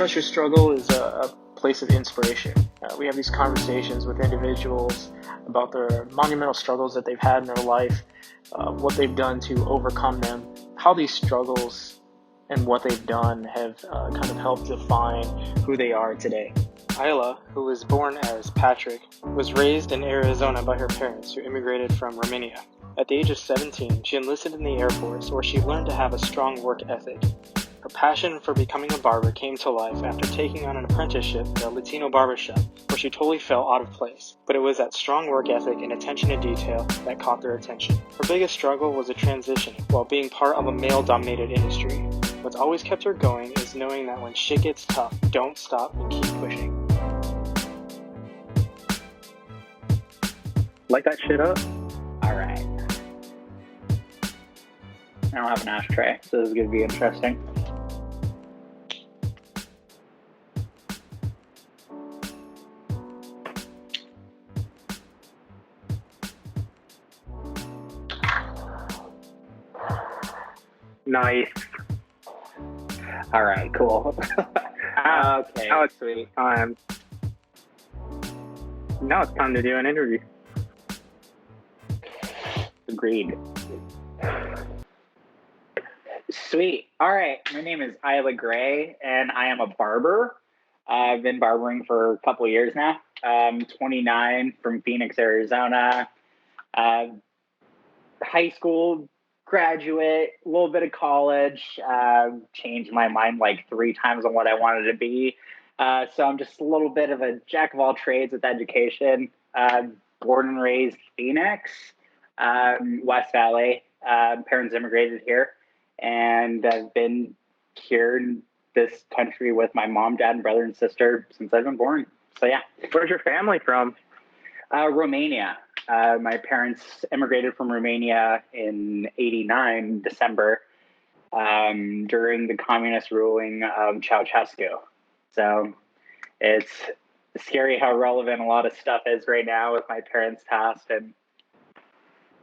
Trust Your Struggle is a place of inspiration. We have these conversations with individuals about their monumental struggles that they've had in their life, what they've done to overcome them, how these struggles and what they've done have kind of helped define who they are today. Isla, who was born as Patrick, was raised in Arizona by her parents who immigrated from Romania. At the age of 17, she enlisted in the Air Force, where she learned to have a strong work ethic. Her passion for becoming a barber came to life after taking on an apprenticeship at a Latino barbershop, where she totally fell out of place. But it was that strong work ethic and attention to detail that caught their attention. Her biggest struggle was a transition while being part of a male-dominated industry. What's always kept her going is knowing that when shit gets tough, don't stop and keep pushing. Light that shit up. All right. I don't have an ashtray, so this is going to be interesting. Nice. All right, cool. Okay, now it's sweet. Now it's time to do an interview. Agreed. Sweet. All right. My name is Isla Gray, and I am a barber. I've been barbering for a couple of years now. I'm 29, from Phoenix, Arizona. High school graduate, a little bit of college. Changed my mind like 3 times on what I wanted to be. So I'm just a little bit of a jack of all trades with education. Born and raised Phoenix, West Valley. Parents immigrated here. And I've been here in this country with my mom, dad, and brother and sister since I've been born. So, yeah. Where's your family from? Romania. My parents immigrated from Romania in '89, December, during the communist ruling of Ceausescu. So it's scary how relevant a lot of stuff is right now with my parents' past and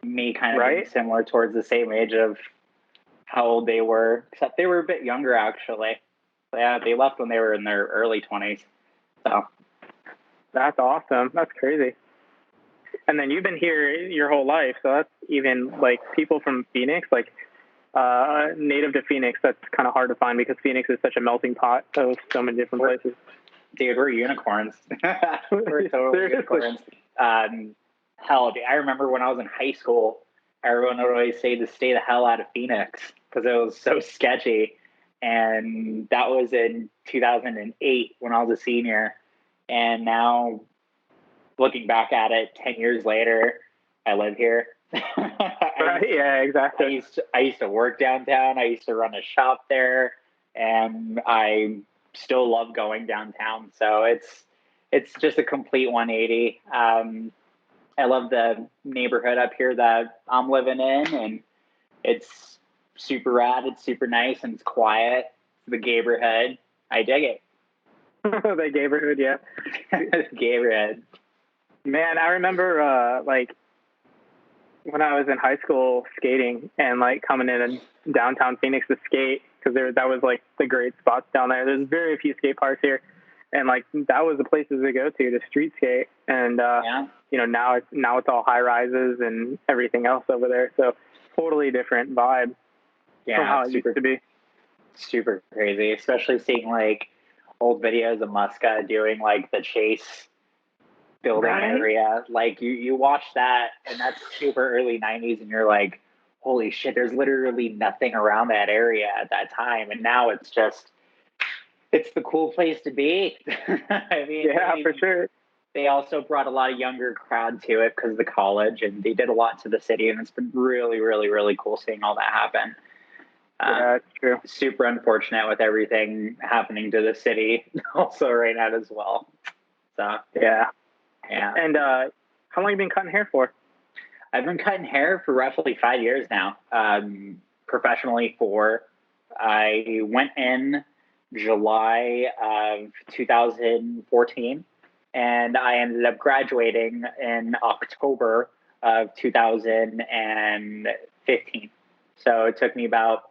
me kind of being similar towards the same age of how old they were, except they were a bit younger, actually. So, yeah, they left when they were in their early 20s. So that's awesome. That's crazy. And then you've been here your whole life, so that's even, like, people from Phoenix, like, native to Phoenix, that's kind of hard to find because Phoenix is such a melting pot of so many different places. Dude, we're unicorns. We're totally unicorns. Hell, dude, I remember when I was in high school, everyone would always say to stay the hell out of Phoenix because it was so sketchy. And that was in 2008 when I was a senior. And now, looking back at it 10 years later, I live here. Yeah, exactly. I used to work downtown. I used to run a shop there. And I still love going downtown. So it's just a complete 180. I love the neighborhood up here that I'm living in, and it's super rad. It's super nice, and it's quiet. The neighborhood, I dig it. The neighborhood, yeah. The neighborhood. Man, I remember like when I was in high school skating and like coming in downtown Phoenix to skate because that was like the great spots down there. There's very few skate parks here. And like that was the places to go to street skate, and you know now it's all high rises and everything else over there. So totally different vibe from how it used to be. Super crazy, especially seeing like old videos of Muska doing like the Chase building area. Like you watch that, and that's super early '90s, and you're like, holy shit! There's literally nothing around that area at that time, and now it's just. It's the cool place to be. I mean, for sure. They also brought a lot of younger crowd to it because of the college, and they did a lot to the city, and it's been really, really, really cool seeing all that happen. Yeah, that's true. Super unfortunate with everything happening to the city also right now as well. So yeah. And how long have you been cutting hair for? I've been cutting hair for roughly 5 years now. Professionally, 4. I went in July of 2014, and I ended up graduating in October of 2015. So it took me about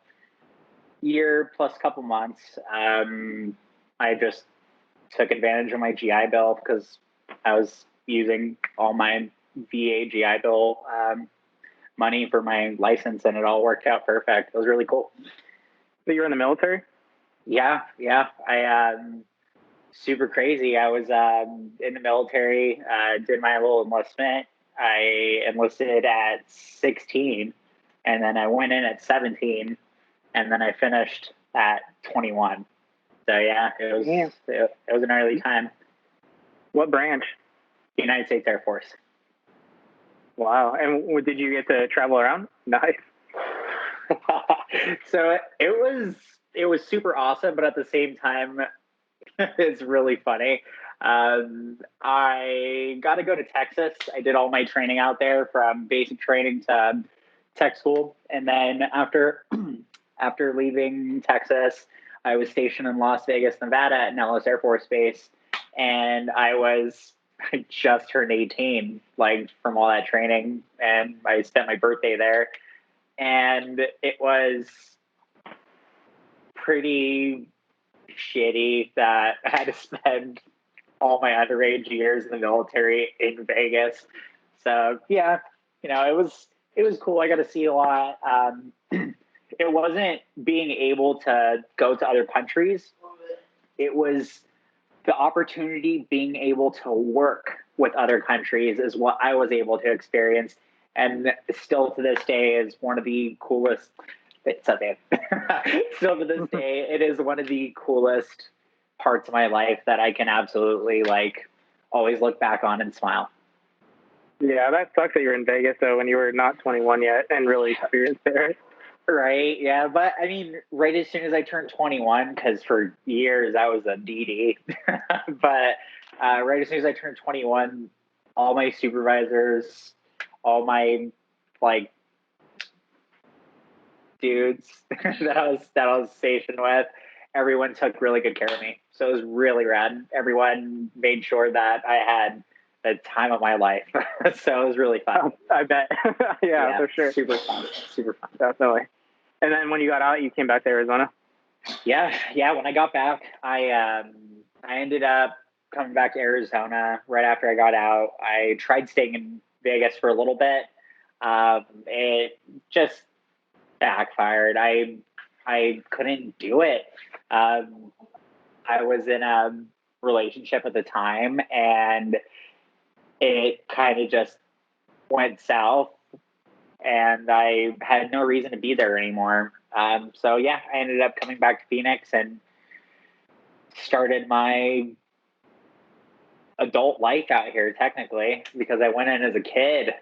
year plus couple months. I just took advantage of my GI Bill because I was using all my VA GI Bill money for my license, and it all worked out perfect. It was really cool. So you were in the military? Yeah. I super crazy. I was in the military, did my little enlistment. I enlisted at 16, and then I went in at 17, and then I finished at 21. So yeah, it was an early time. What branch? United States Air Force. Wow. And did you get to travel around? Nice. So it was super awesome, but at the same time, it's really funny. I got to go to Texas. I did all my training out there, from basic training to tech school, and then after leaving Texas, I was stationed in Las Vegas, Nevada, at Nellis Air Force Base, and I just turned 18, like, from all that training, and I spent my birthday there, and it was pretty shitty that I had to spend all my underage years in the military in Vegas. So yeah, it was cool. I got to see a lot. It wasn't being able to go to other countries. It was the opportunity being able to work with other countries is what I was able to experience. And still to this day is one of the coolest. Still to this day, it is one of the coolest parts of my life that I can absolutely, like, always look back on and smile. Yeah, that sucks that you're in Vegas, though, when you were not 21 yet and really experienced it. Right, yeah, but I mean, right as soon as I turned 21, because for years I was a DD, but right as soon as I turned 21, all my supervisors, all my, like, dudes that I was stationed with, everyone took really good care of me. So it was really rad. Everyone made sure that I had the time of my life. So it was really fun. I bet. yeah, for sure. Super fun. Definitely. And then when you got out, you came back to Arizona? Yeah. When I got back, I ended up coming back to Arizona right after I got out. I tried staying in Vegas for a little bit. It just backfired. I couldn't do it. I was in a relationship at the time, and it kind of just went south, and I had no reason to be there anymore. So yeah, I ended up coming back to Phoenix and started my adult life out here, technically, because I went in as a kid.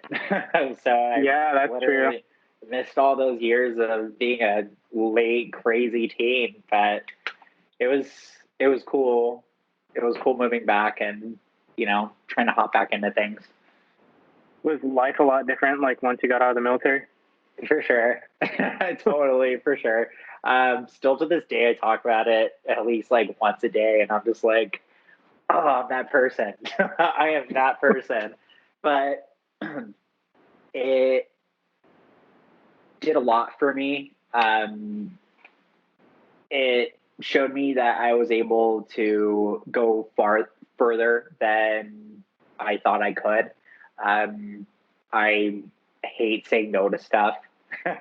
So that's true. Missed all those years of being a late crazy teen, but it was cool. It was cool moving back and, trying to hop back into things. Was life a lot different, like, once you got out of the military? For sure. Totally, for sure. Still to this day, I talk about it at least, like, once a day, and I'm just like, oh, I'm that person. I am that person. But it did a lot for me. It showed me that I was able to go further than I thought I could. I hate saying no to stuff.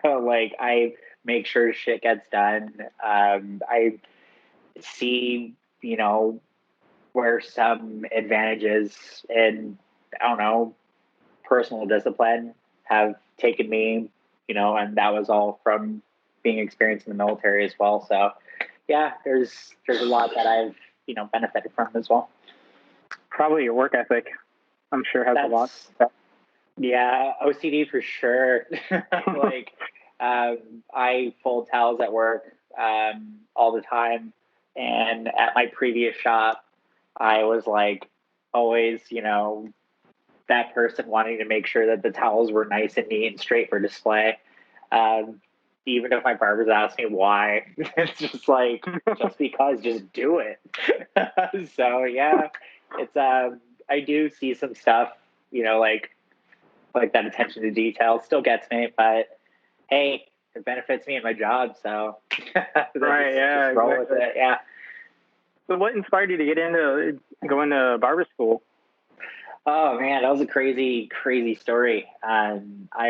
Like, I make sure shit gets done. I see, where some advantages in, I don't know, personal discipline have taken me, and that was all from being experienced in the military as well. So yeah, there's a lot that I've, benefited from as well. Probably your work ethic, I'm sure, has a lot. Yeah, OCD for sure. Like, I fold towels at work all the time. And at my previous shop, I was, like, always, that person wanting to make sure that the towels were nice and neat and straight for display. Even if my barbers ask me why, it's just like, just because, just do it. So yeah, it's, I do see some stuff, like that attention to detail still gets me, but hey, it benefits me in my job. So right. just roll with it. Yeah. So what inspired you to get into going to barber school? Oh man, that was a crazy, crazy story. I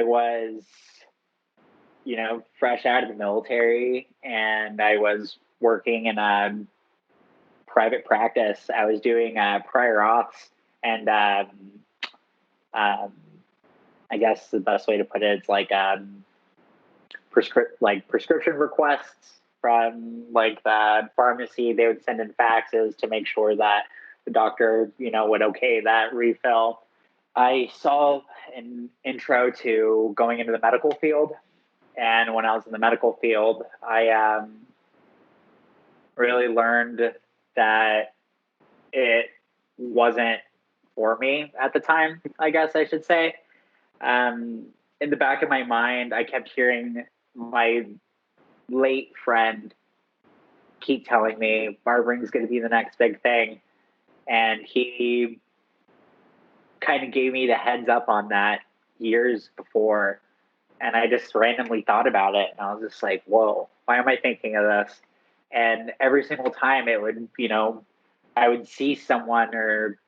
was, fresh out of the military, and I was working in a private practice. I was doing prior auths, and um, I guess the best way to put it is like prescription requests from like the pharmacy. They would send in faxes to make sure that the doctor, would okay that refill. I saw an intro to going into the medical field, and when I was in the medical field, I really learned that it wasn't for me at the time, I guess I should say. In the back of my mind, I kept hearing my late friend keep telling me barbering is going to be the next big thing. And he kind of gave me the heads up on that years before. And I just randomly thought about it. And I was just like, whoa, why am I thinking of this? And every single time it would, I would see someone or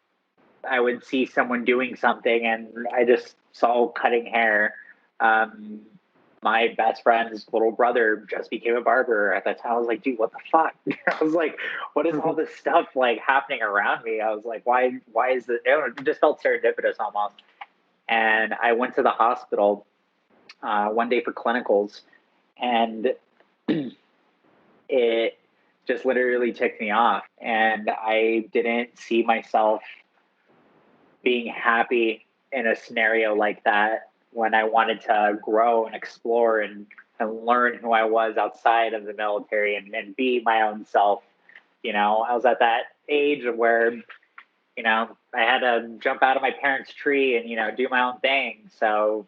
I would see someone doing something and I just saw cutting hair. My best friend's little brother just became a barber at that time. I was like, dude, what the fuck? I was like, what is all this stuff like happening around me? I was like, why is it? It just felt serendipitous almost. And I went to the hospital one day for clinicals, and it just literally ticked me off. And I didn't see myself being happy in a scenario like that when I wanted to grow and explore and learn who I was outside of the military and be my own self. I was at that age where, I had to jump out of my parents' tree and, do my own thing. So,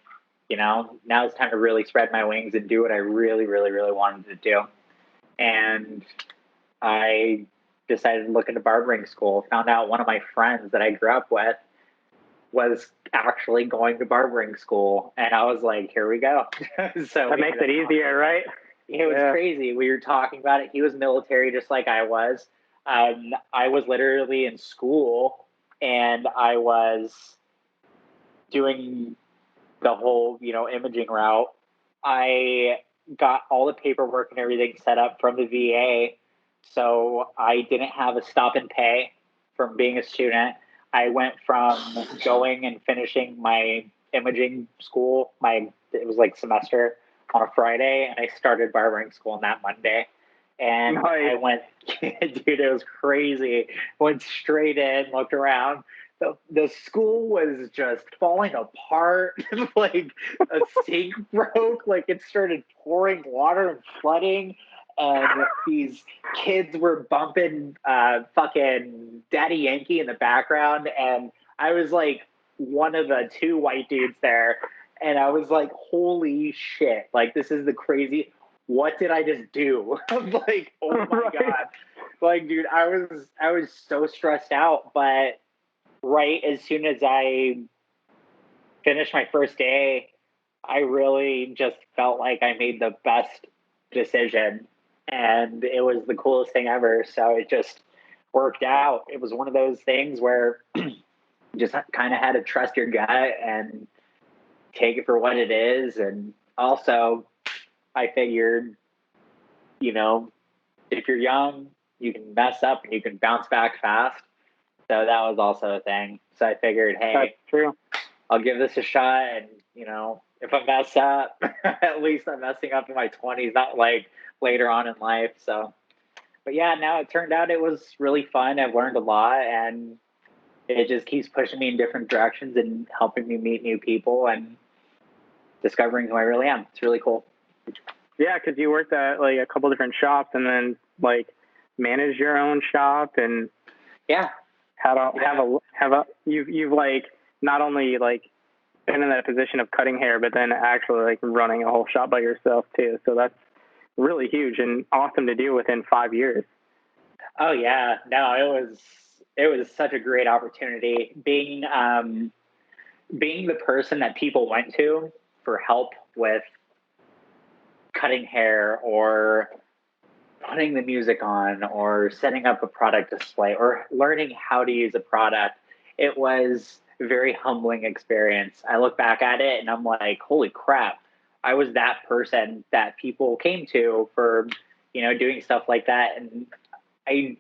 now it's time to really spread my wings and do what I really, really, really wanted to do. And I decided to look into barbering school, found out one of my friends that I grew up with was actually going to barbering school, and I was like, here we go. So that makes it easier, right? It was crazy. We were talking about it. He was military just like I was. I was literally in school, and I was doing the whole, imaging route. I got all the paperwork and everything set up from the VA, so I didn't have a stop and pay from being a student. I went from going and finishing my imaging school, it was like semester on a Friday, and I started barbering school on that Monday. And nice. I went, dude, it was crazy. Went straight in, looked around. The school was just falling apart. Like a sink broke. Like it started pouring water and flooding. And these kids were bumping fucking Daddy Yankee in the background. And I was like one of the two white dudes there. And I was like, holy shit. Like, this is the crazy. What did I just do? Like, oh my God. Like, dude, I was so stressed out. But right as soon as I finished my first day, I really just felt like I made the best decision. And it was the coolest thing ever. So it just worked out. It was one of those things where you just kind of had to trust your gut and take it for what it is. And also, I figured, if you're young, you can mess up and you can bounce back fast. So that was also a thing. So I figured, hey, that's true. I'll give this a shot. And, if I mess up, at least I'm messing up in my 20s, not like later on in life. So, but yeah, now it turned out it was really fun. I've learned a lot, and it just keeps pushing me in different directions and helping me meet new people and discovering who I really am. It's really cool. Yeah, because you worked at like a couple different shops and then like managed your own shop and you've like not only like been in that position of cutting hair, but then actually like running a whole shop by yourself too. So that's really huge and awesome to do within 5 years. Oh yeah, no, it was such a great opportunity being the person that people went to for help with cutting hair or putting the music on or setting up a product display or learning how to use a product, it was a very humbling experience. I look back at it and I'm like, holy crap, I was that person that people came to for, doing stuff like that. And I,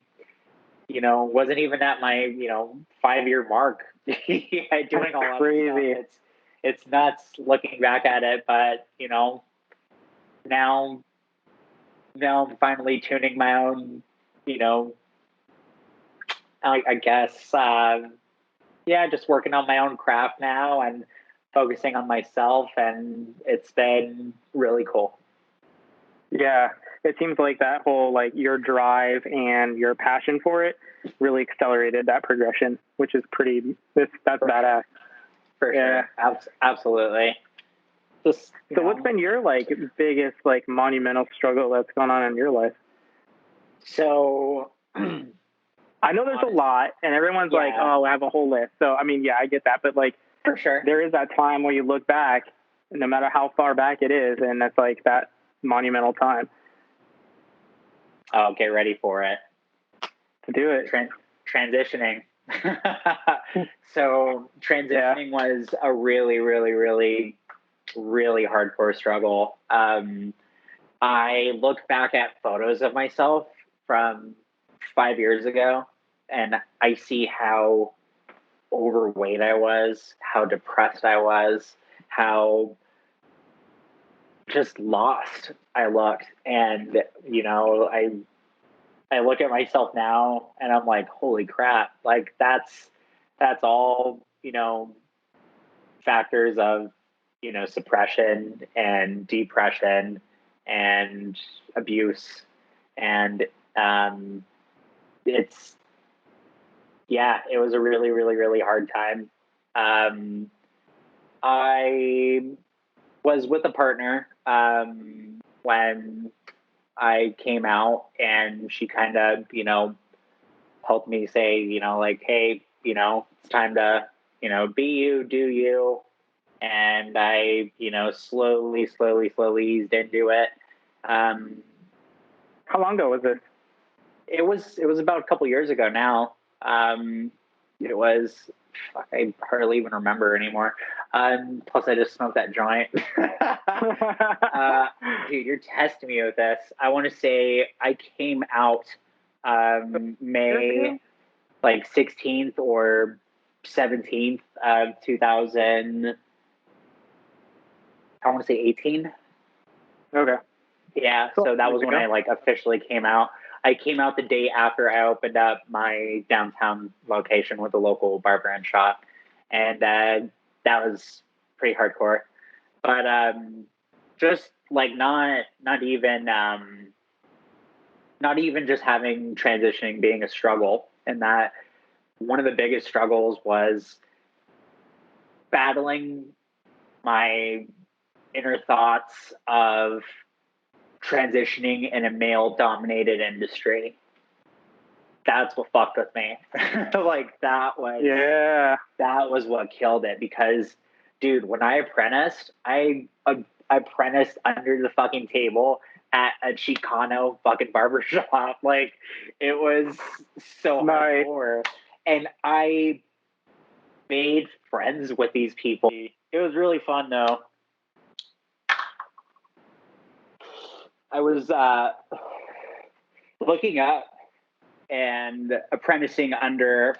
wasn't even at my, 5-year mark doing all that Crazy. stuff. It's nuts looking back at it, but, now I'm finally tuning my own, I guess, just working on my own craft now and focusing on myself. And it's been really cool. Yeah, it seems like that whole like your drive and your passion for it really accelerated that progression, which is that's badass. For sure. Absolutely. Just, so what's been your like biggest like monumental struggle that's gone on in your life? So I know there's a lot and everyone's like, oh, I have a whole list. So, I mean, yeah, I get that. But like, for sure, there is that time where you look back, no matter how far back it is. And that's like that monumental time. Oh, get ready for it. To do it. Transitioning. So transitioning was a really, really, really, really hardcore struggle. I look back at photos of myself from 5 years ago, and I see how overweight I was, how depressed I was, how just lost I looked. And, I look at myself now and I'm like, holy crap, like that's all, factors of, suppression and depression and abuse. And it was a really, really, really hard time. I was with a partner when I came out, and she kind of, helped me say, like, hey, it's time to, be you, do you. And I, slowly eased into it. How long ago was this? It was about a couple years ago now. It was, I hardly even remember anymore. Plus, I just smoked that joint. Dude, you're testing me with this. I want to say I came out May like 16th or 17th of 2000. I want to say 18. Okay. Yeah, so that was when I like officially came out. I came out the day after I opened up my downtown location with a local barber and shop, and that was pretty hardcore. But just like not even just having transitioning being a struggle, and that one of the biggest struggles was battling my inner thoughts of transitioning in a male-dominated industry. That's what fucked with me. Like that was what killed it. Because, dude, when I apprenticed, I apprenticed under the fucking table at a Chicano fucking barbershop. Like, it was so hardcore. And I made friends with these people. It was really fun, though. I was looking up and apprenticing under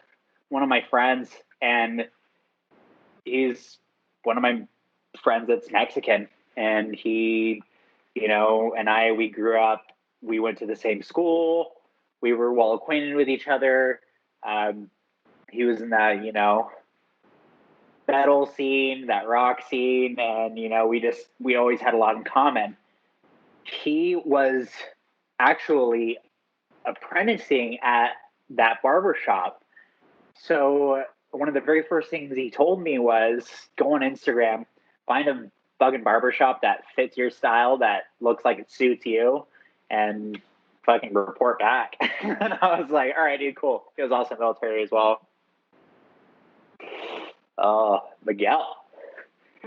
one of my friends, and he's one of my friends that's Mexican, and he, and we grew up, we went to the same school, we were well acquainted with each other. He was in that, metal scene, that rock scene, and, we always had a lot in common. He was actually apprenticing at that barbershop. So one of the very first things he told me was go on Instagram, find a fucking barbershop that fits your style, that looks like it suits you, and fucking report back. And I was like, all right, dude, cool. He was also military as well. Oh, Miguel.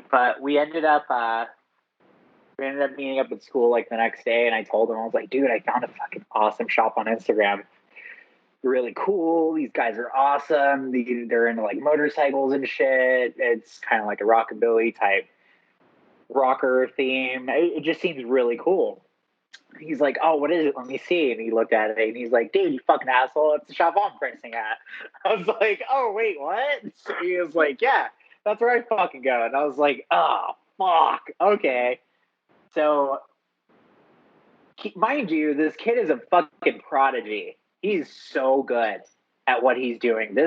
But we ended up we ended up meeting up at school like the next day, and I told him, I was like, dude, I found a fucking awesome shop on Instagram. Really cool. These guys are awesome. They're into like motorcycles and shit. It's kind of like a rockabilly type rocker theme. It just seems really cool. He's like, oh, what is it? Let me see. And he looked at it and he's like, dude, you fucking asshole. It's the shop I'm pricing at. I was like, oh, wait, what? So he was like, yeah, that's where I fucking go. And I was like, oh, fuck. Okay. So, mind you, this kid is a fucking prodigy. He's so good at what he's doing.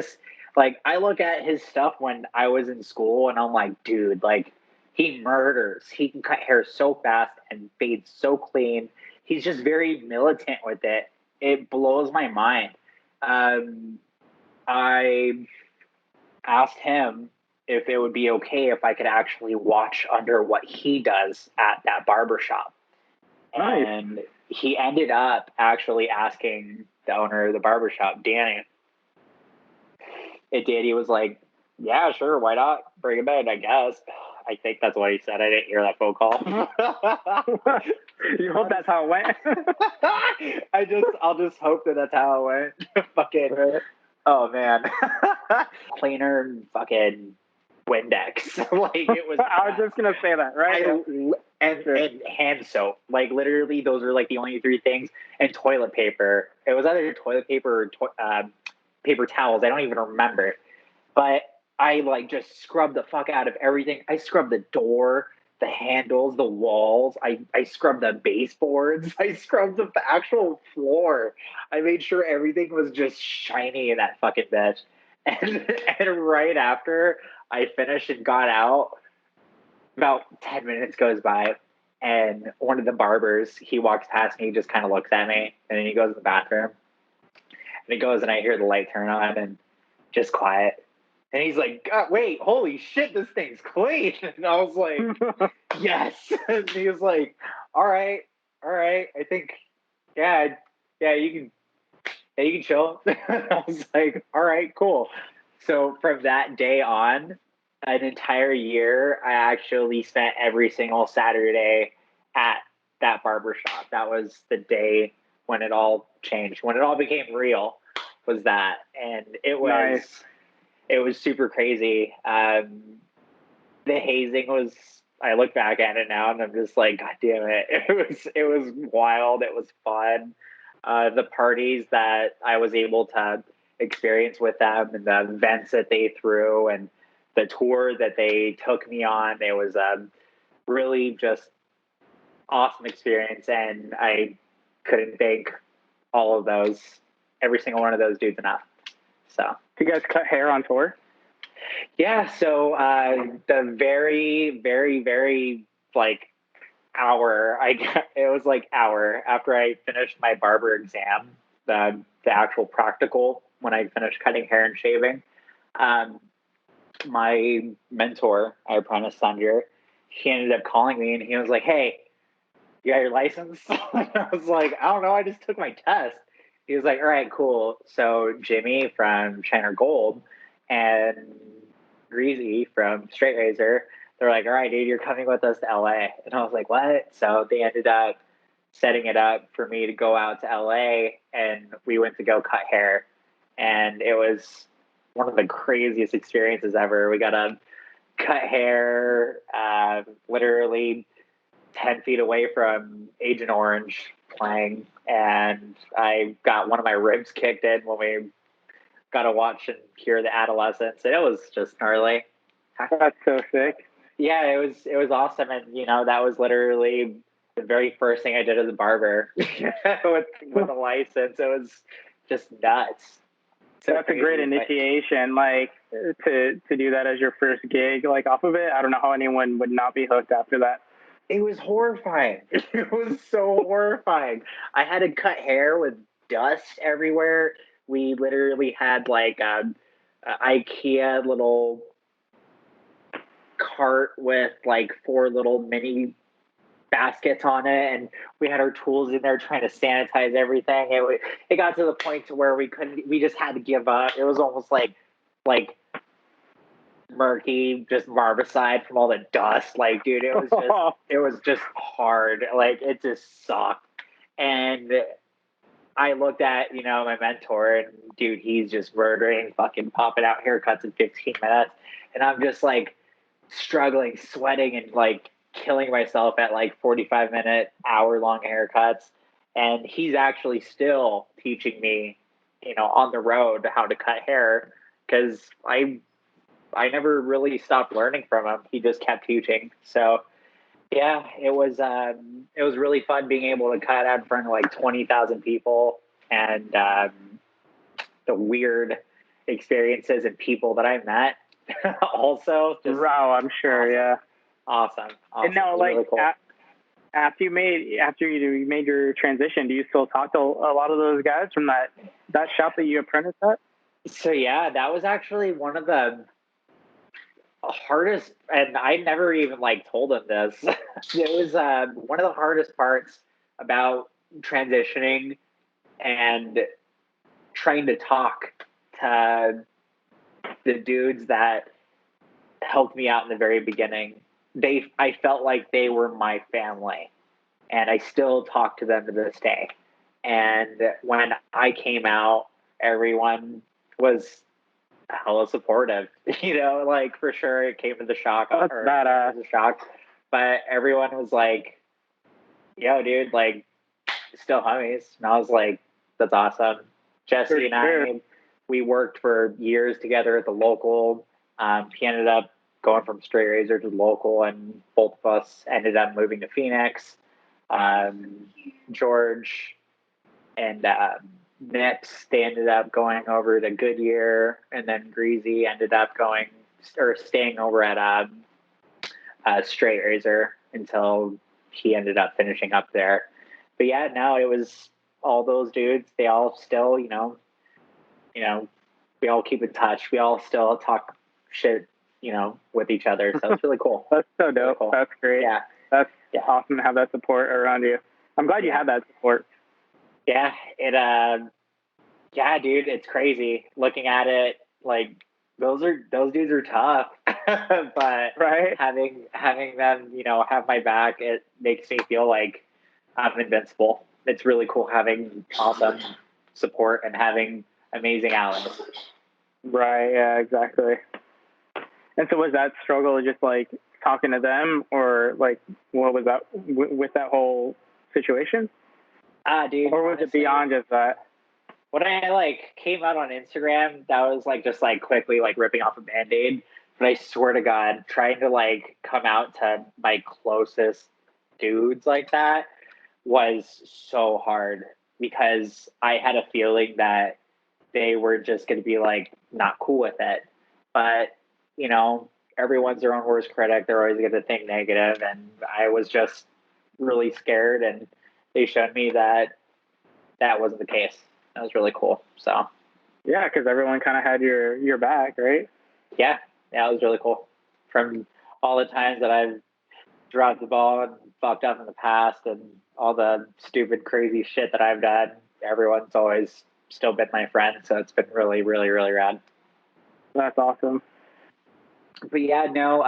Like, I look at his stuff when I was in school and I'm like, dude, like, he murders. He can cut hair so fast and fade so clean. He's just very militant with it. It blows my mind. I asked him if it would be okay if I could actually watch under what he does at that barbershop. Nice. And he ended up actually asking the owner of the barbershop, Danny. It did. He was like, yeah, sure, why not? Bring him in, I guess. I think that's what he said. I didn't hear that phone call. You hope that's how it went. I'll just hope that that's how it went. Fucking, oh man. Cleaner fucking Windex. Like it was. I was just gonna say that, right? And hand soap. Like literally, those are like the only three things. And toilet paper. It was either toilet paper or paper towels. I don't even remember. But I like just scrubbed the fuck out of everything. I scrubbed the door, the handles, the walls. I scrubbed the baseboards. I scrubbed the actual floor. I made sure everything was just shiny in that fucking bitch. And right after I finished and got out, about 10 minutes goes by, and one of the barbers, he walks past me, he just kind of looks at me, and then he goes in the bathroom. And he goes, and I hear the light turn on, and just quiet. And he's like, God, wait, holy shit, this thing's clean. And I was like, yes. And he was like, all right, I think, yeah, you can chill. I was like, all right, cool. So from that day on, an entire year, I actually spent every single Saturday at that barbershop. That was the day when it all changed, when it all became real, was that. And it was Nice. It was super crazy. The hazing was, I look back at it now and I'm just like, God damn it. It was wild. It was fun. The parties that I was able to experience with them and the events that they threw and the tour that they took me on, it was really just awesome experience. And I couldn't thank all of those, every single one of those dudes enough. So, do you guys cut hair on tour? Yeah. So the very, very, very like hour, it was like hour after I finished my barber exam, the actual practical when I finished cutting hair and shaving. My mentor, I apprenticed under, he ended up calling me and he was like, "Hey, you got your license?" I was like, "I don't know. I just took my test." He was like, all right, cool. So Jimmy from China Gold and Greasy from Straight Razor, they're like, all right, dude, you're coming with us to LA. And I was like, what? So they ended up setting it up for me to go out to LA, and we went to go cut hair. And it was one of the craziest experiences ever. We got to cut hair literally 10 feet away from Agent Orange playing, and I got one of my ribs kicked in when we got to watch and hear the Adolescents. It was just gnarly. That's so sick. Yeah, it was awesome, and that was literally the very first thing I did as a barber with a license. It was just nuts. So that's a great initiation, like to do that as your first gig, like off of it. I don't know how anyone would not be hooked after that. It was horrifying. It was so horrifying. I had to cut hair with dust everywhere. We literally had like a IKEA little cart with like 4 little mini baskets on it, and we had our tools in there trying to sanitize everything. It got to the point to where we just had to give up. It was almost like murky, just barbicide from all the dust. Like, dude, it was just hard. Like, it just sucked. And I looked at, my mentor, and dude, he's just murdering, fucking popping out haircuts in 15 minutes. And I'm just like struggling, sweating, and like killing myself at like 45-minute, hour-long haircuts. And he's actually still teaching me, on the road how to cut hair, because I never really stopped learning from him. He just kept teaching. So yeah, it was really fun being able to cut out in front of like 20,000 people, and the weird experiences and people that I met. Also, just wow, I'm sure, awesome. Yeah, Awesome. And now, like, really cool. After you made your transition, do you still talk to a lot of those guys from that shop that you apprenticed at? So yeah, that was actually one of the hardest, and I never even like told them this. It was one of the hardest parts about transitioning and trying to talk to the dudes that helped me out in the very beginning. I felt like they were my family, and I still talk to them to this day. And when I came out, everyone was hella supportive, like, for sure it came as a shock. That's badass. As a shock, but everyone was like, yo, dude, like, still homies. And I was like, that's awesome. Jesse and I, we worked for years together at the local. He ended up going from straight razor to the local, and both of us ended up moving to Phoenix. George and Nips, they ended up going over to Goodyear, and then Greasy ended up staying over at straight razor until he ended up finishing up there. But yeah, no, it was all those dudes. They all still, we all keep in touch. We all still talk shit, with each other. So it's really cool. That's so dope. Really cool. That's great. Yeah. That's awesome to have that support around you. I'm glad you have that support. Yeah, dude, it's crazy looking at it. Like, those dudes are tough, but right? having them, have my back, it makes me feel like I'm invincible. It's really cool having awesome support and having amazing allies. Right. Yeah. Exactly. And so, was that struggle just like talking to them, or like what was that with that whole situation? Dude, or was honestly, it beyond just that? When I like came out on Instagram, that was like just like quickly like ripping off a Band-Aid. But I swear to God, trying to like come out to my closest dudes like that was so hard, because I had a feeling that they were just going to be like not cool with it. But everyone's their own worst critic. They're always going to think negative, and I was just really scared, and they showed me that wasn't the case. That was really cool. So yeah, because everyone kind of had your back, right? Yeah, it was really cool. From all the times that I've dropped the ball and fucked up in the past, and all the stupid, crazy shit that I've done, everyone's always still been my friend. So it's been really, really, really rad. That's awesome. But yeah, no,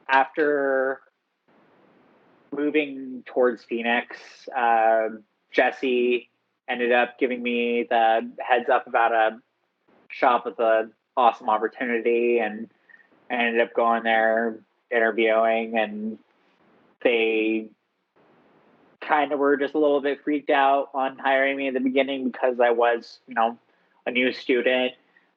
after moving towards Phoenix, Jesse ended up giving me the heads up about a shop with an awesome opportunity, and I ended up going there, interviewing, and they kind of were just a little bit freaked out on hiring me in the beginning, because I was, a new student.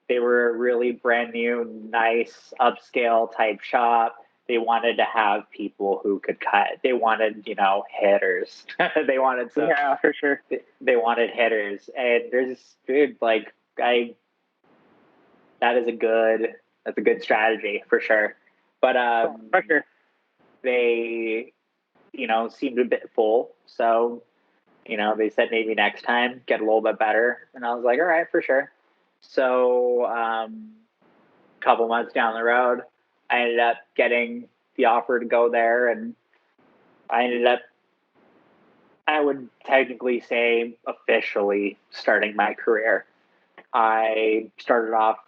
They were a really brand new, nice, upscale type shop. They wanted to have people who could cut. They wanted, hitters. They wanted yeah, for sure. They wanted hitters, and there's dude, like, that's a good strategy for sure. But for sure. They, seemed a bit full, so they said maybe next time get a little bit better, and I was like, all right, for sure. So a couple months down the road, I ended up getting the offer to go there, and I would technically say officially starting my career. I started off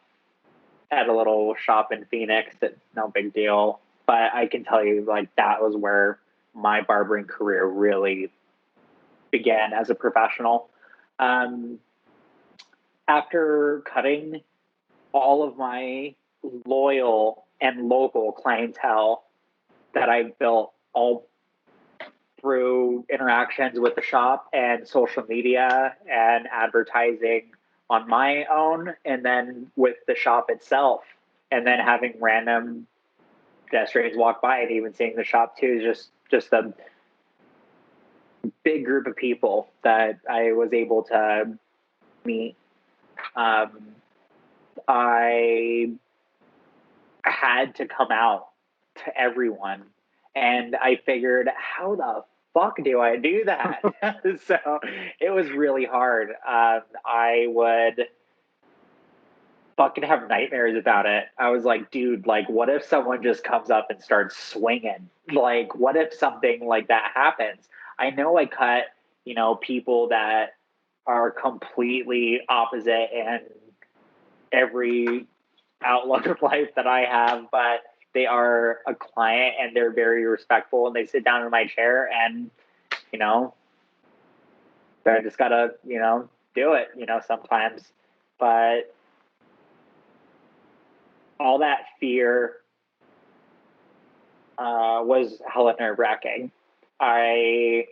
at a little shop in Phoenix. It's no big deal. But I can tell you, like, that was where my barbering career really began as a professional. Um, After cutting all of my loyal and local clientele that I built all through interactions with the shop and social media and advertising on my own, and then with the shop itself, and then having random pedestrians walk by and even seeing the shop too, is just a big group of people that I was able to meet. I had to come out to everyone, and I figured, how the fuck do I do that? So it was really hard. I would fucking have nightmares about it. I was like, dude, like, what if someone just comes up and starts swinging? Like, what if something like that happens? I know I cut, people that are completely opposite and every outlook of life that I have, but they are a client and they're very respectful and they sit down in my chair and, I just gotta, do it, sometimes. But all that fear was hella nerve wracking. I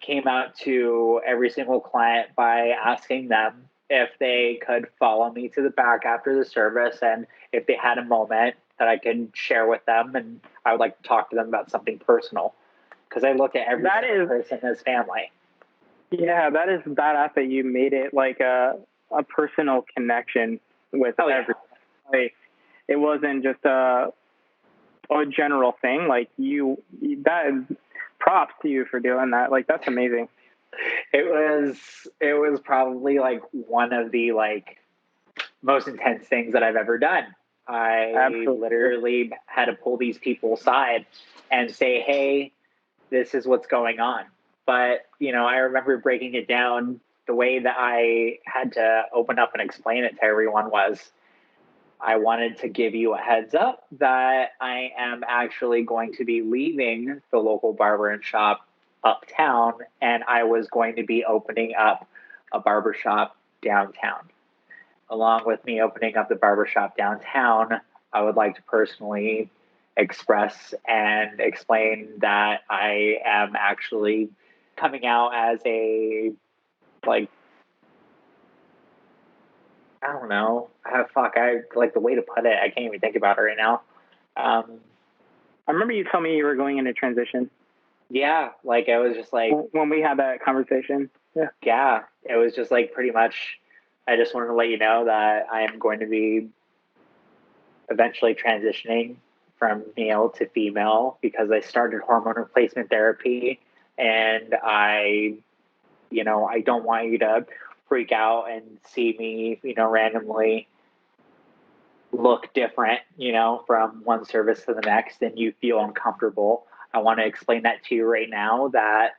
came out to every single client by asking them if they could follow me to the back after the service and if they had a moment that I could share with them, and I would like to talk to them about something personal, because I look at every single person as family. Yeah, that is badass that you made it like a personal connection with everyone. Like, it wasn't just a general thing. Like, that is props to you for doing that. Like, that's amazing. It was probably like one of the like most intense things that I've ever done. I literally had to pull these people aside and say, hey, this is what's going on. But, I remember breaking it down. The way that I had to open up and explain it to everyone was, I wanted to give you a heads up that I am actually going to be leaving the local barber and shop uptown, and I was going to be opening up a barbershop downtown. Along with me opening up the barbershop downtown, I would like to personally express and explain that I am actually coming out as a, like, I don't know. I like the way to put it. I can't even think about it right now. I remember you told me you were going into transition. Yeah, like it was just like when we had that conversation. Yeah, it was just like pretty much. I just wanted to let you know that I am going to be eventually transitioning from male to female because I started hormone replacement therapy, and I don't want you to freak out and see me, randomly look different, from one service to the next, and you feel uncomfortable. I want to explain that to you right now, that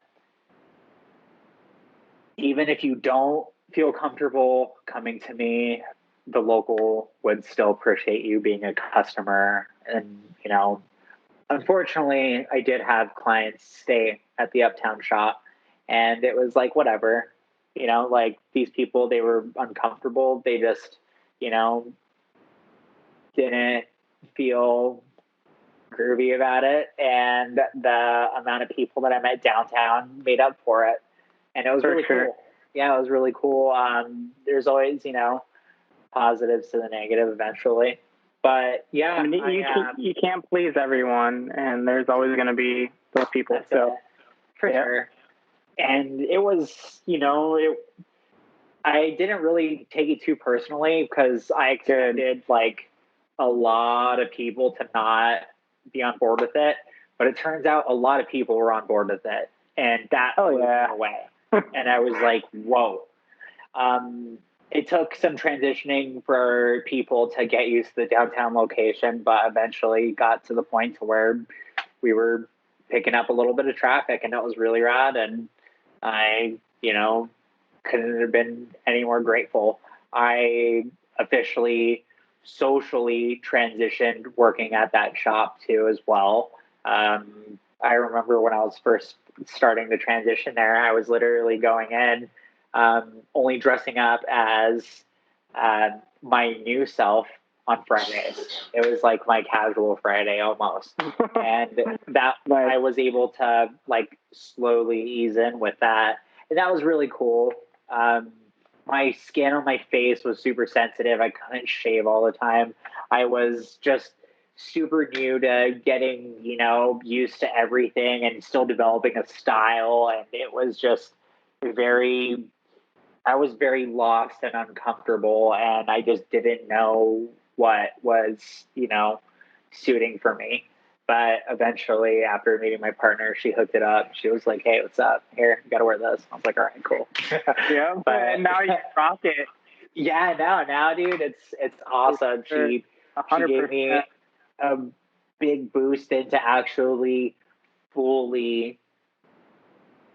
even if you don't feel comfortable coming to me, the local would still appreciate you being a customer. And, unfortunately, I did have clients stay at the uptown shop, and it was like, whatever, like these people, they were uncomfortable. They just, didn't feel groovy about it. And the amount of people that I met downtown made up for it. And it was really cool. Yeah, it was really cool. There's always, positives to the negative eventually. But yeah, I mean, you can't please everyone, and there's always going to be those people. So for sure. And it was, I didn't really take it too personally because I expected like a lot of people to not be on board with it. But it turns out a lot of people were on board with it, and that blew me away. And I was like, whoa. It took some transitioning for people to get used to the downtown location, but eventually got to the point to where we were picking up a little bit of traffic, and it was really rad. And I, couldn't have been any more grateful. I officially socially transitioned working at that shop too as well. I remember when I was first starting to transition there, I was literally going in, only dressing up as my new self on Fridays. It was like my casual Friday almost. And that Nice. I was able to like slowly ease in with that. And that was really cool. My skin on my face was super sensitive. I couldn't shave all the time. I was just super new to getting, used to everything and still developing a style. And it was just I was very lost and uncomfortable, and I just didn't know what was, suiting for me. But eventually, after meeting my partner, she hooked it up. She was like, "Hey, what's up? Here, you got to wear this." I was like, "All right, cool." Yeah, but now you rock it. Yeah, now, dude, it's awesome. She 100%. gave me a big boost into actually fully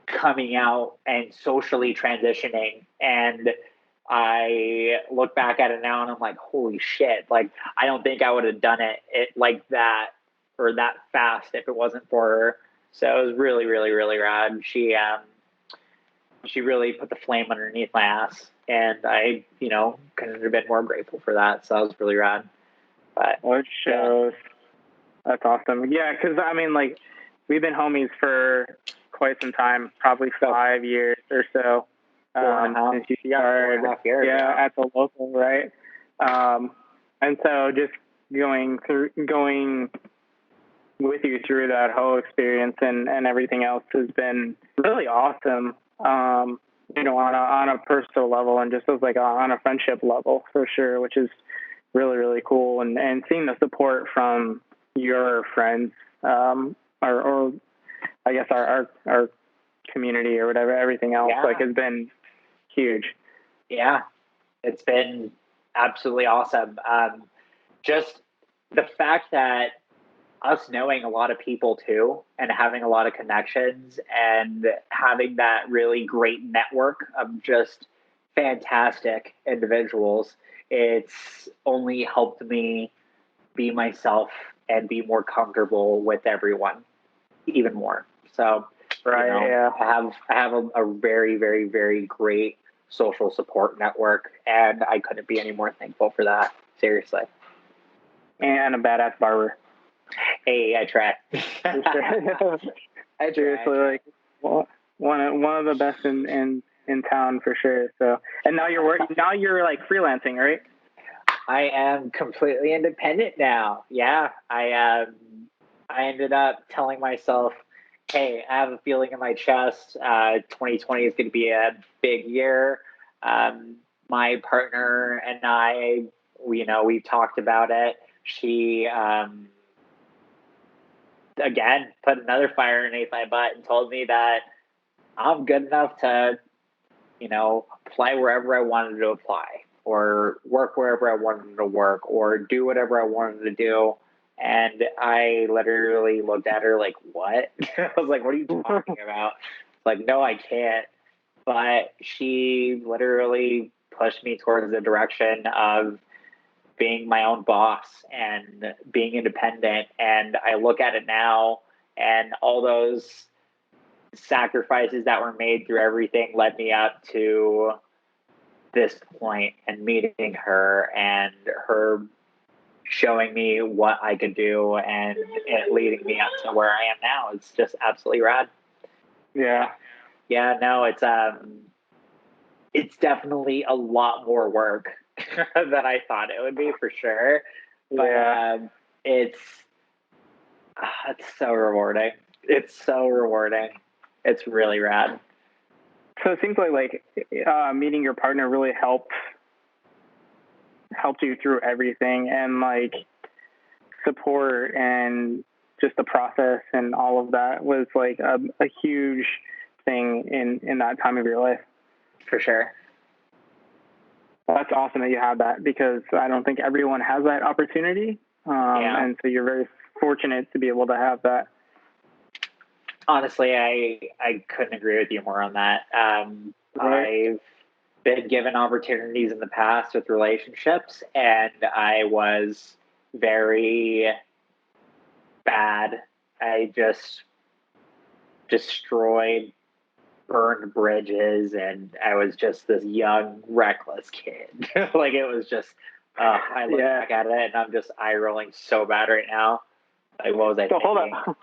coming out and socially transitioning. And I look back at it now and I'm like, holy shit. Like, I don't think I would have done it like that or that fast if it wasn't for her. So it was really, really, really rad. She really put the flame underneath my ass, and I, couldn't have been more grateful for that. So that was really rad. But it shows. That's awesome. Yeah, because I mean, like, we've been homies for quite some time, probably 5 years or so. Since you started, at the local, right? And so just going with you through that whole experience and everything else has been really awesome. On a personal level and just as like on a friendship level for sure, which is really, really cool. And seeing the support from your friends, or I guess our community or whatever, everything else has been huge. Yeah, it's been absolutely awesome. Just the fact that us knowing a lot of people too and having a lot of connections and having that really great network of just fantastic individuals, it's only helped me be myself and be more comfortable with everyone even more. So I have a very, very, very great social support network, and I couldn't be any more thankful for that. Seriously. And a badass barber. Hey, I try. I seriously like one of the best in town for sure. So, and now you're like freelancing, right? I am completely independent now. Yeah, I ended up telling myself, hey, I have a feeling in my chest. 2020 is going to be a big year. My partner and I, we've talked about it. She, again, put another fire underneath my butt and told me that I'm good enough to, apply wherever I wanted to apply or work wherever I wanted to work or do whatever I wanted to do. And I literally looked at her like, what? I was like, what are you talking about? Like, no, I can't. But she literally pushed me towards the direction of being my own boss and being independent. And I look at it now, and all those sacrifices that were made through everything led me up to this point and meeting her and her showing me what I could do and it leading me up to where I am now. It's just absolutely rad. Yeah. Yeah, no, it's definitely a lot more work than I thought it would be for sure. But it's so rewarding. It's so rewarding. It's really rad. So it seems like meeting your partner really helped you through everything and like support and just the process and all of that was like a huge thing in that time of your life. For sure. Well, that's awesome that you have that because I don't think everyone has that opportunity. And so you're very fortunate to be able to have that. Honestly, I couldn't agree with you more on that. Right. been given opportunities in the past with relationships, and I was very bad. I just destroyed, burned bridges, and I was just this young, reckless kid. Like, it was just, I look back at it and I'm just eye rolling so bad right now. Like, what was I thinking? Hold up.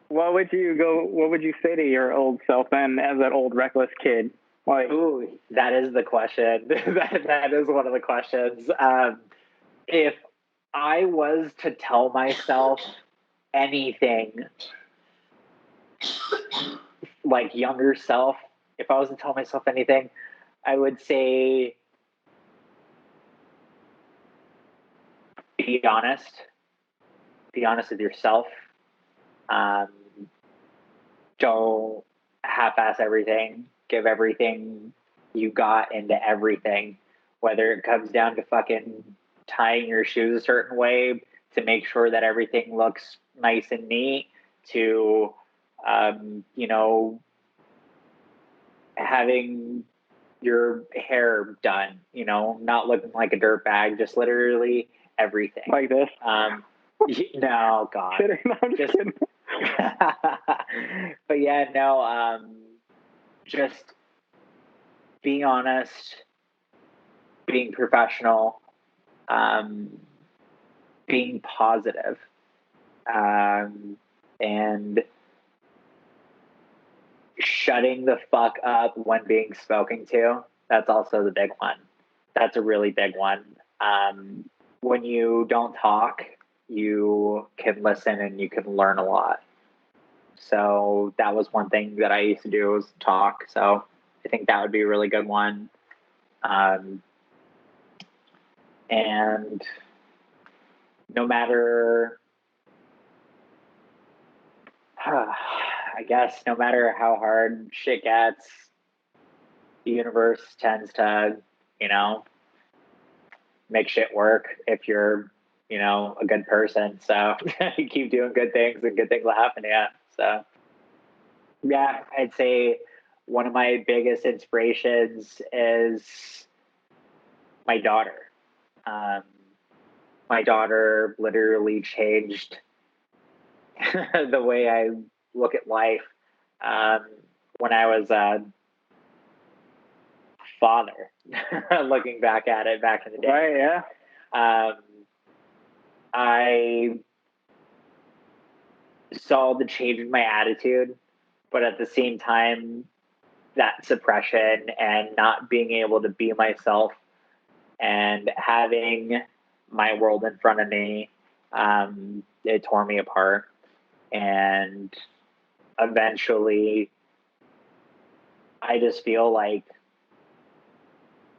What would you say to your old self then as that old reckless kid? Like, ooh, that is the question. that is one of the questions. If I was to tell myself anything, like younger self, if I was to tell myself anything, I would say be honest. Be honest with yourself. Don't half-ass everything. Give everything you got into everything, whether it comes down to fucking tying your shoes a certain way to make sure that everything looks nice and neat, to having your hair done, not looking like a dirtbag, just literally everything. Like this? No, God. Kidding. No, I'm just kidding. But yeah, no, just being honest, being professional, being positive, and shutting the fuck up when being spoken to. That's also the big one. That's a really big one. When you don't talk, you can listen and you can learn a lot. So that was one thing that I used to do, was talk. So I think that would be a really good one. And no matter, I guess, no matter how hard shit gets, the universe tends to, make shit work if you're, a good person. So keep doing good things and good things will happen to you. So yeah, I'd say one of my biggest inspirations is my daughter. My daughter literally changed the way I look at life. When I was a father, looking back at it back in the day. Right, yeah. I saw the change in my attitude, but at the same time, that suppression and not being able to be myself and having my world in front of me, it tore me apart. And eventually, I just feel like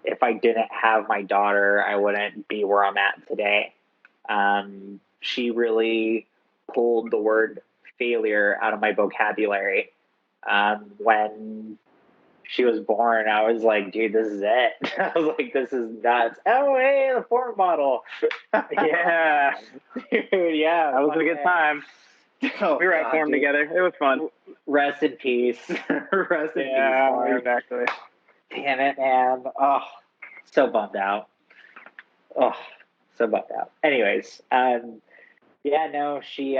if I didn't have my daughter, I wouldn't be where I'm at today. She really pulled the word failure out of my vocabulary. When she was born, I was like, dude, this is it. I was like, this is nuts. Oh, hey, the Ford model. Yeah. Dude, yeah. That was a good time. Oh, we were at Form together. It was fun. Rest in peace. Rest in peace. Yeah, exactly. Damn it, man. Oh, so bummed out. Oh, so bummed out. Anyways, yeah, no, she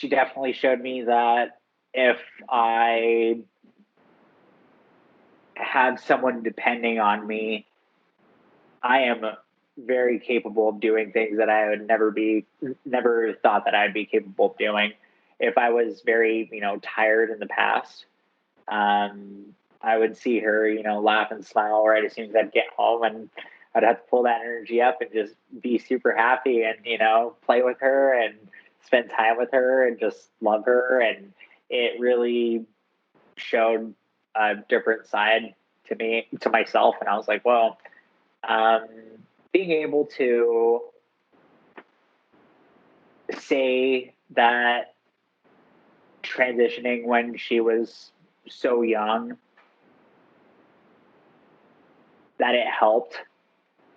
definitely showed me that if I have someone depending on me, I am very capable of doing things that I would never thought that I'd be capable of doing. If I was very, tired in the past, I would see her, laugh and smile right as soon as I'd get home, and I'd have to pull that energy up and just be super happy and, play with her and spend time with her and just love her. And it really showed a different side to myself. And I was like, well, being able to say that transitioning when she was so young, that it helped,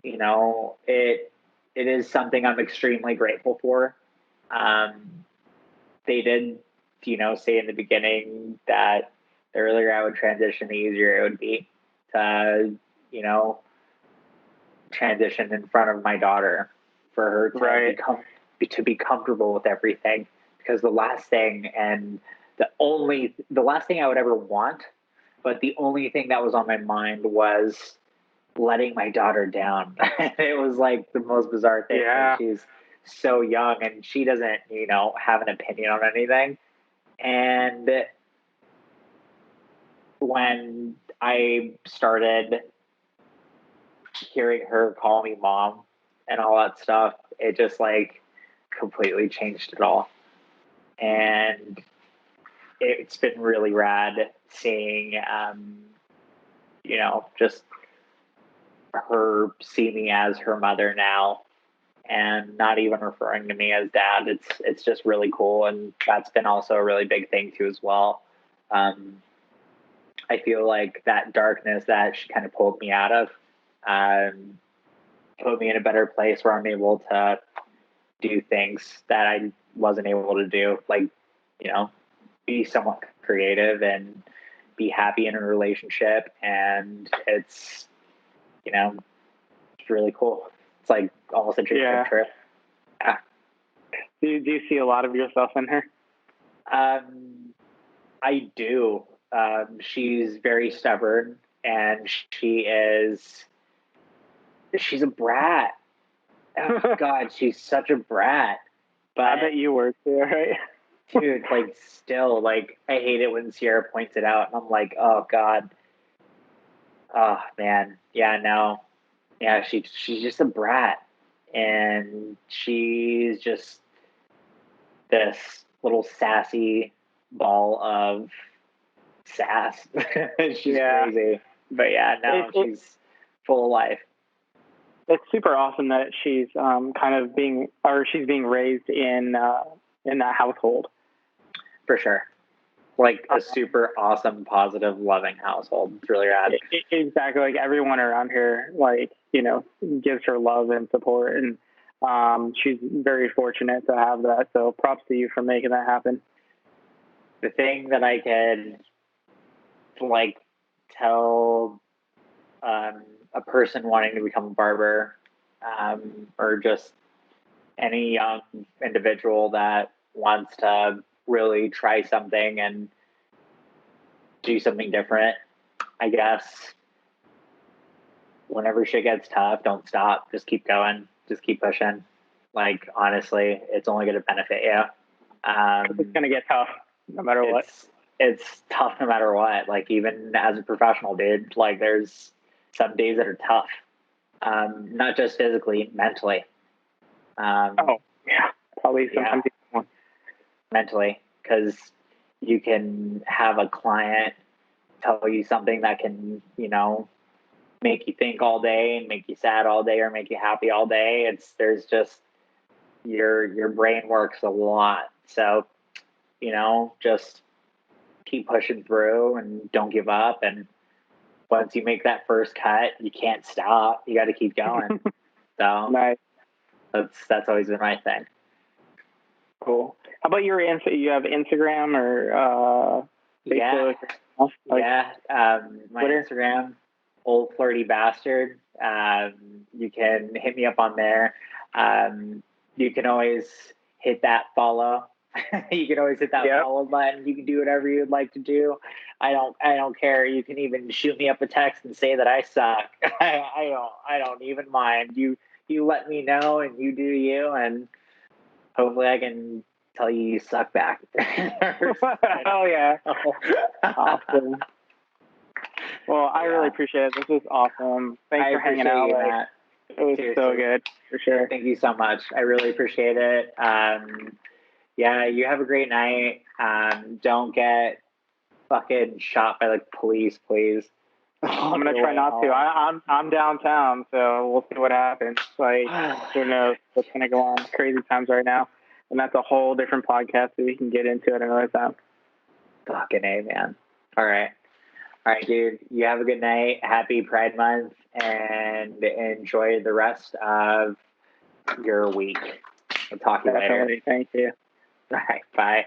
it is something I'm extremely grateful for. They did, say in the beginning that the earlier I would transition, the easier it would be. to, transition in front of my daughter, for her to be comfortable with everything. Because the last thing I would ever want, but the only thing that was on my mind was letting my daughter down. It was like the most bizarre thing. Yeah. She's so young and she doesn't, have an opinion on anything. And when I started hearing her call me mom and all that stuff, it just like completely changed it all. And it's been really rad seeing, just her see me as her mother now and not even referring to me as dad. It's just really cool. And that's been also a really big thing too as well. I feel like that darkness that she kind of pulled me out of, put me in a better place where I'm able to do things that I wasn't able to do, like, be somewhat creative and be happy in a relationship. And it's, it's really cool. It's like almost a dream trip. Yeah. Do you see a lot of yourself in her? I do. She's very stubborn and she's a brat. Oh God, she's such a brat. But I bet you were too, right? Dude, like still, like I hate it when Sierra points it out and I'm like, oh God. Oh man. Yeah, no. Yeah, she's just a brat. And she's just this little sassy ball of sass. She's crazy. But yeah, no, she's full of life. It's super awesome that she's she's being raised in that household. For sure. Like a super awesome, positive, loving household. It's really rad. Exactly. Like everyone around here, gives her love and support. And she's very fortunate to have that. So props to you for making that happen. The thing that I could tell a person wanting to become a barber, or just any young individual that wants to really try something and do something different, I guess, whenever shit gets tough, don't stop. Just keep going. Just keep pushing. Like, honestly, it's only going to benefit you. It's going to get tough no matter what. It's tough no matter what. Like, even as a professional, dude, like, there's some days that are tough. Not just physically, mentally. Probably sometimes more. Mentally, because you can have a client tell you something that can, make you think all day and make you sad all day or make you happy all day. There's just your brain works a lot. So, just keep pushing through and don't give up. And once you make that first cut, you can't stop. You got to keep going. So nice. That's always been my thing. Cool. How about you have Instagram or Facebook? My Twitter? Instagram, Old Flirty Bastard. You can hit me up on there. You can always hit that follow. You can always hit that follow button. You can do whatever you'd like to do. I don't care. You can even shoot me up a text and say that I suck. I don't even mind. You let me know and you do you, and hopefully I can tell you suck back. Oh yeah. Awesome. Well, I really appreciate it. This was awesome. Thanks for hanging out. It was Seriously. So good, for sure. Thank you so much. I really appreciate it. You have a great night. Don't get fucking shot by the police, please. I'm gonna try not to. I'm downtown, so we'll see what happens. Like, who knows what's gonna go on? Crazy times right now, and that's a whole different podcast that we can get into at another time. Fucking A, man. All right, dude. You have a good night. Happy Pride Month, and enjoy the rest of your week. I'll talk to you later. Thank you. All right, bye.